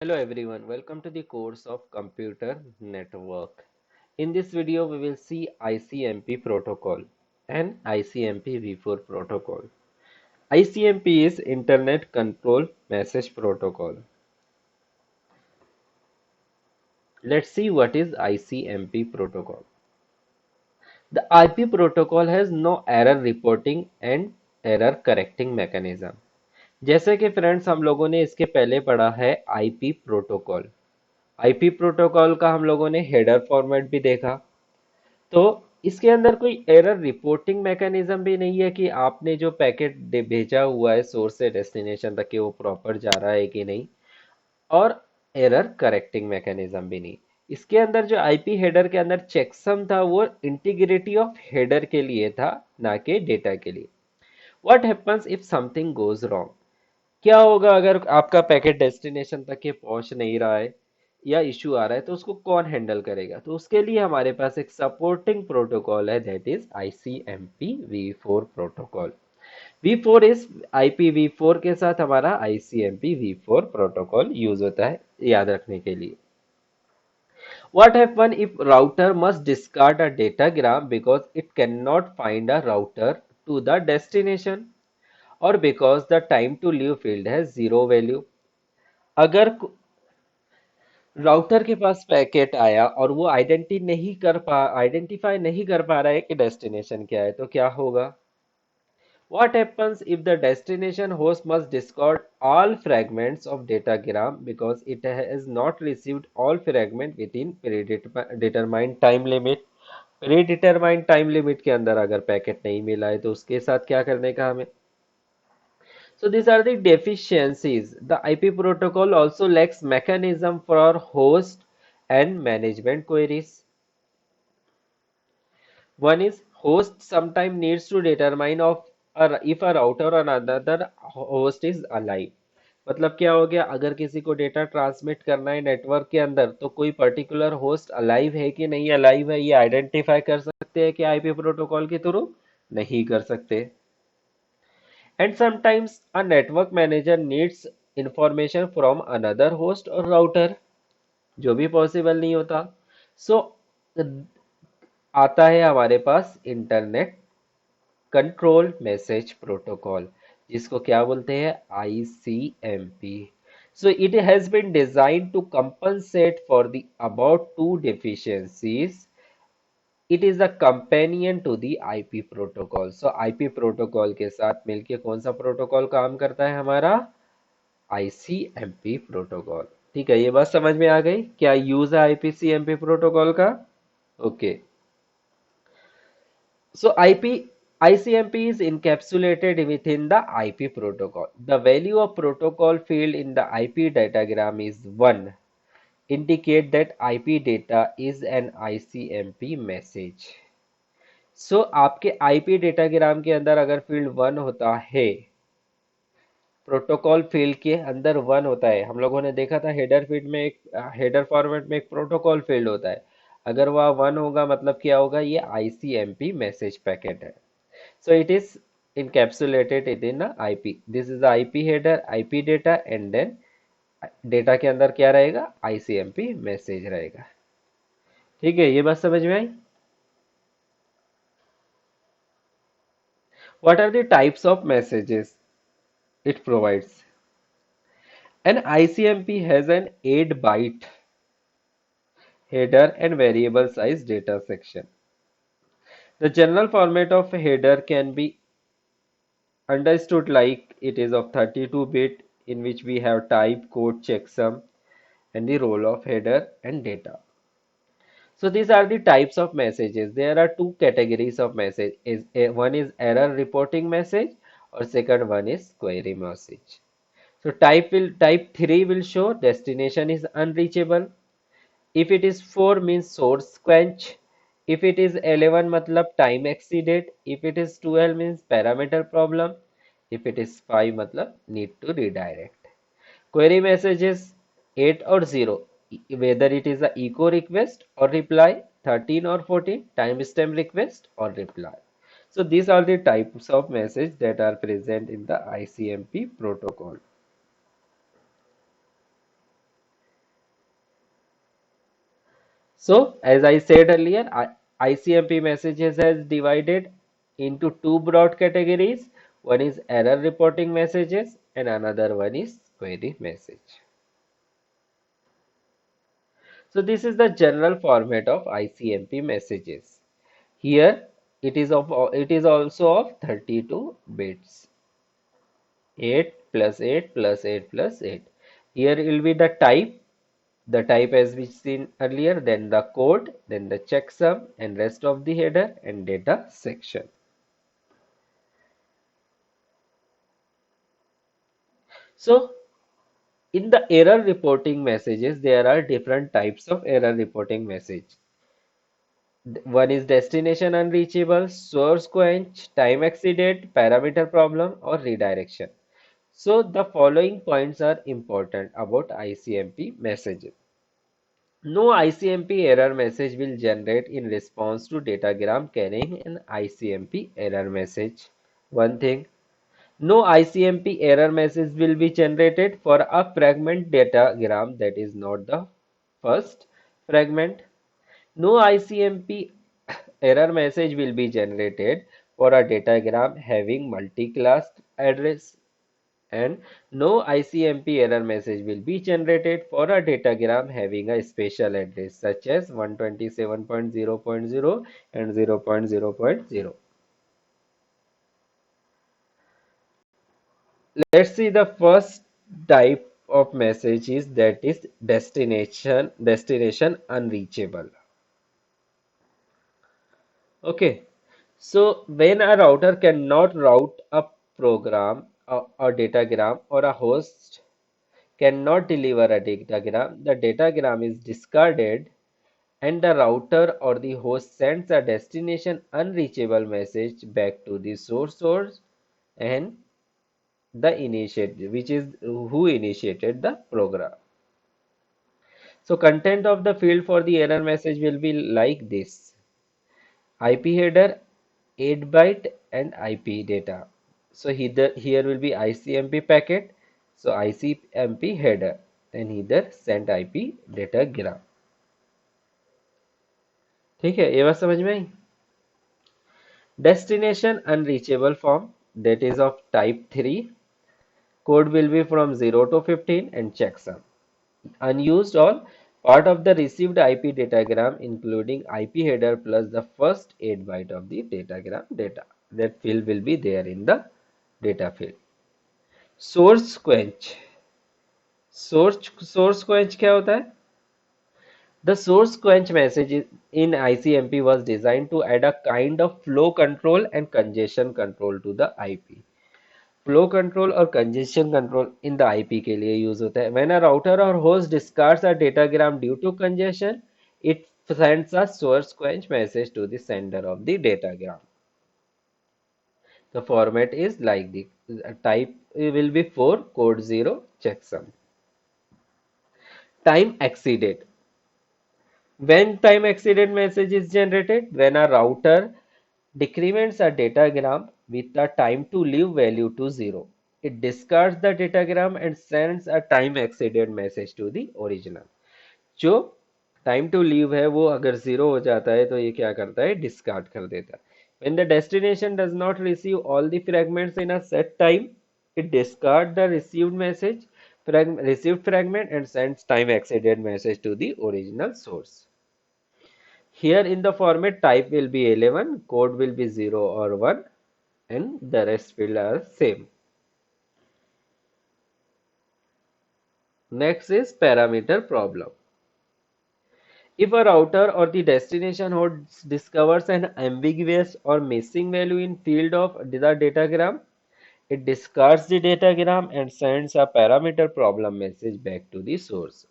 Hello everyone, welcome to the course of Computer Network. In this video, we will see ICMP protocol and ICMP v4 protocol. ICMP is Internet Control Message Protocol. Let's see what is ICMP protocol. The IP protocol has no error reporting and error correcting mechanism. जैसे कि friends हम लोगों ने इसके पहले पढ़ा है IP protocol. IP protocol का हम लोगों ने हेडर फॉर्मेट भी देखा। तो इसके अंदर कोई एरर रिपोर्टिंग मैकेनिज्म भी नहीं है कि आपने जो पैकेट भेजा हुआ है सोर्स से डेस्टिनेशन तक कि वो प्रॉपर जा रहा है कि नहीं, और एरर करेक्टिंग मैकेनिज्म भी नहीं। इसके अंदर जो आईपी हेडर के अंदर चेकसम था वो इंटीग्रिटी ऑफ हेडर के लिए था, ना कि डेटा के लिए। What happens if something goes wrong? क्या होगा अगर आपका पैकेट डेस्टिनेशन तक ये पहुंच नहीं रहा है या इश्यू आ रहा है, तो उसको कौन हैंडल करेगा? तो उसके लिए हमारे पास एक सपोर्टिंग प्रोटोकॉल है, दैट इज आईसीएमपी वी4 प्रोटोकॉल। वी4 इस IPv4 के साथ हमारा आईसीएमपी वी4 प्रोटोकॉल यूज होता है, याद रखने के लिए। What happen if router must discard a datagram because it cannot find a router to the destination, or because the time to leave field has zero value? अगर राउटर के पास packet आया और वो आइडेंटिफाई नहीं कर पा रहा है कि डेस्टिनेशन क्या है, तो क्या होगा? What happens if the destination host must discard all fragments of datagram because it has not received all fragment within predetermined time limit? Predetermined time limit के अंदर अगर पैकेट नहीं मिला है तो उसके साथ क्या करने का हमें? So these are the deficiencies. The IP protocol also lacks mechanism for host and management queries. One is host sometimes needs to determine of if a router or another host is alive. मतलब क्या हो गया, अगर किसी को data transmit करना है network के अंदर तो कोई पर्टिकुलर होस्ट अलाइव है कि नहीं अलाइव है, ये आइडेंटिफाई कर सकते हैं कि आईपी प्रोटोकॉल के थ्रू? नहीं कर सकते। And sometimes a network manager needs information from another host or router, जो भी पॉसिबल नहीं होता। सो आता है हमारे पास इंटरनेट कंट्रोल मैसेज प्रोटोकॉल, जिसको क्या बोलते हैं? ICMP. So it has been designed to compensate for the above two deficiencies. It is a companion to the IP protocol. So IP protocol के साथ मिलके कौन सा प्रोटोकॉल काम करता है हमारा? ICMP protocol. ठीक है, ये बात समझ में आ गई क्या यूज है IPCMP प्रोटोकॉल का? Okay. So ICMP is encapsulated within the IP protocol. The value of protocol field in the IP datagram is 1, indicate that IP data is an ICMP message. So आपके IP datagram के अंदर अगर field 1 होता है, protocol field के अंदर 1 होता है, हम लोगों ने देखा था हेडर फील्ड में एक हेडर फॉर्मेट में एक प्रोटोकॉल फील्ड होता है, अगर वह 1 होगा मतलब क्या होगा? ये ICMP मैसेज पैकेट है। So it is encapsulated within a IP. This is the IP header, IP data, and then data के अंदर क्या रहेगा? ICMP मैसेज रहेगा। ठीक है, ये बात समझ में आई? What are the types of messages it provides? An ICMP has an 8-byte header and variable size data section. The general format of a header can be understood like it is of 32-bit, in which we have type, code, checksum, and the role of header and data. So these are the types of messages. There are two categories of message. One is error reporting message, or second one is query message. So type 3 will show destination is unreachable. If it is 4 means source quench. If it is 11 matlab time exceeded. If it is 12 means parameter problem. If it is 5 matlab need to redirect. Query messages 8 or 0, whether it is a echo request or reply, 13 or 14, timestamp request or reply. So these are the types of message that are present in the ICMP protocol. So, as I said earlier, ICMP messages has divided into two broad categories. One is error reporting messages and another one is query message. So this is the general format of ICMP messages. Here it is also of 32 bits. 8 plus 8 plus 8 plus 8. Here will be the type as we seen earlier, then the code, then the checksum and rest of the header and data section. So in the error reporting messages, there are different types of error reporting message. One is destination unreachable, source quench, time exceeded, parameter problem, or redirection. So the following points are important about ICMP messages. No ICMP error message will generate in response to datagram carrying an ICMP error message. One thing, no ICMP error message will be generated for a fragment datagram that is not the first fragment. No ICMP error message will be generated for a datagram having multi-class address, and no ICMP error message will be generated for a datagram having a special address such as 127.0.0 and 0.0.0. Let's see the first type of message is that is destination unreachable. Okay, so when a router cannot route a program or datagram, or a host cannot deliver a datagram, the datagram is discarded and the router or the host sends a destination unreachable message back to the source and the initiator, which is who initiated the program. So content of the field for the error message will be like this: IP header, 8 byte and IP data. So here will be ICMP packet. So ICMP header and either send IP datagram. ठीक है, ये बात समझ में आई? Destination unreachable form, that is of type 3. Code will be from 0 to 15 and checksum. Unused all part of the received IP datagram including IP header plus the first 8 byte of the datagram data. That field will be there in the data field. Source quench. Source quench क्या होता है? The source quench message in ICMP was designed to add a kind of flow control and congestion control to the IP. Flow control और congestion control in the IP के लिए use होता है. When a router और host discards a datagram due to congestion, it sends a source quench message to the sender of the datagram. The format is like the type will be 4, code 0, checksum. Time exceeded. When time exceeded message is generated, when a router decrements a datagram with the time to live value to 0. It discards the datagram and sends a time exceeded message to the original. जो time to leave है वो अगर zero हो जाता है तो ये क्या करता है, डिस्कार्ड कर देता है. When the destination does not receive all the fragments in a set time, it discards the received fragment and sends time exceeded message to the original source. Here in the format type will be 11, code will be 0 or 1 and the rest will are same. Next is parameter problem. If a router or the destination host discovers an ambiguous or missing value in field of the datagram, it discards the datagram and sends a parameter problem message back to the source.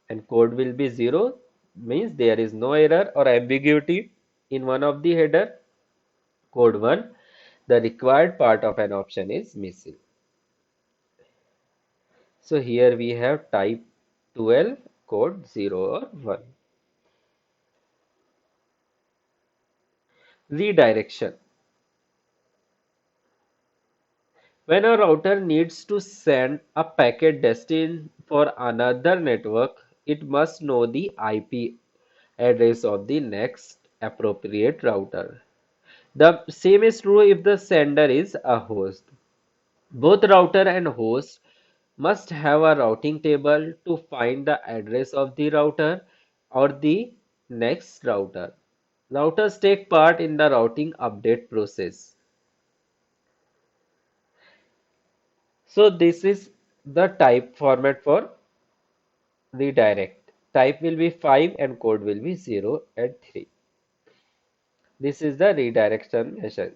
And code will be 0, means there is no error or ambiguity in one of the header. Code 1, the required part of an option is missing. So here we have type 12, code 0 or 1. Redirection. When a router needs to send a packet destined for another network, it must know the IP address of the next appropriate router. The same is true if the sender is a host. Both router and host must have a routing table to find the address of the router or the next router. Routers take part in the routing update process. So this is the type format for redirect. Type will be 5 and code will be 0 and 3. This is the redirection method.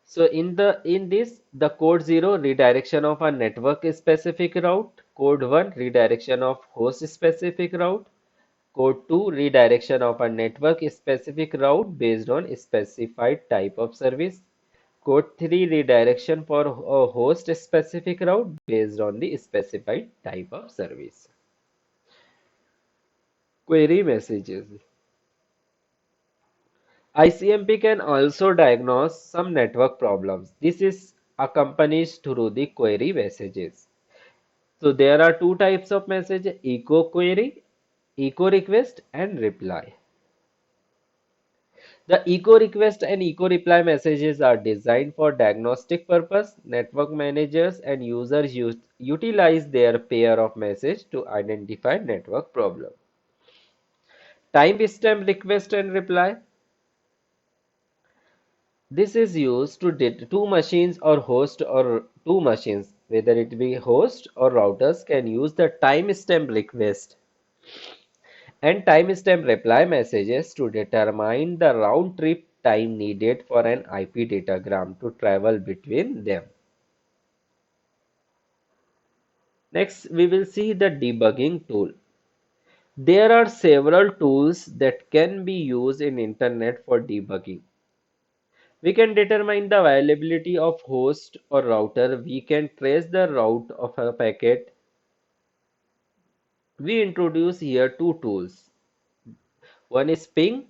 So in this the code 0 redirection of a network specific route, code 1 redirection of host specific route, code 2 redirection of a network specific route based on specified type of service, code 3 redirection for a host specific route based on the specified type of service. Query messages. ICMP can also diagnose some network problems. This is accompanied through the query messages. So there are two types of message, echo query, echo request and reply. The echo request and echo reply messages are designed for diagnostic purpose. Network managers and users utilize their pair of message to identify network problem. Timestamp request and reply. This is used to two machines or host or two machines, whether it be host or routers, can use the timestamp request and timestamp reply messages to determine the round trip time needed for an IP datagram to travel between them. Next, we will see the debugging tool. There are several tools that can be used in internet for debugging. We can determine the availability of host or router. We can trace the route of a packet. We introduce here two tools. One is ping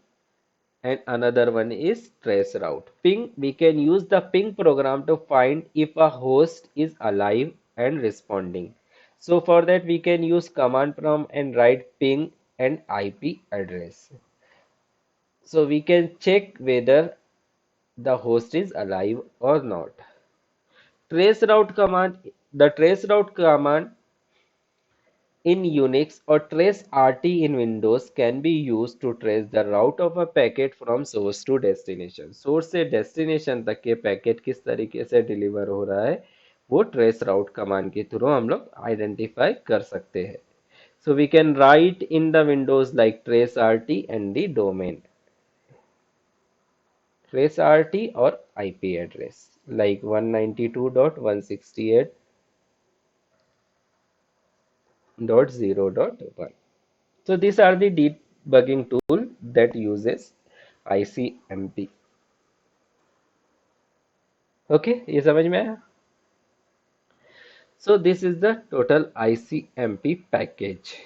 and another one is traceroute. Ping, we can use the ping program to find if a host is alive and responding. So for that we can use command prompt and write ping and IP address. So we can check whether the host is alive or not. Traceroute command, the traceroute command in Unix or trace-rt in Windows can be used to trace the route of a packet from source to destination. Source से destination तक के packet किस तरीके से deliver हो रहा है वो trace route command के थ्रू हम लोग आइडेंटिफाई कर सकते हैं. So we can write in the windows like trace-rt and the domain. Trace-rt or IP address like 192.168.0.1. So these are the debugging tool that uses ICMP. Okay, ये समझ में आया? So this is the total ICMP package.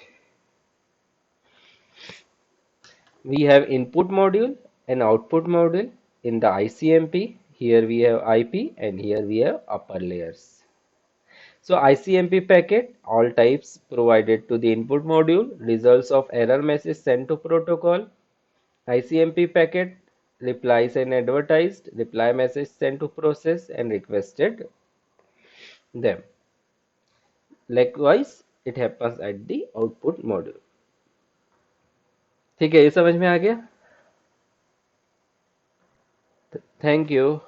We have input module and output module in the ICMP. Here we have IP and here we have upper layers. So ICMP packet, all types provided to the input module, results of error message sent to protocol. ICMP packet replies and advertised, reply message sent to process and requested them. Likewise, it happens at the output module. ठीक है, ये समझ में आ गया? Thank you.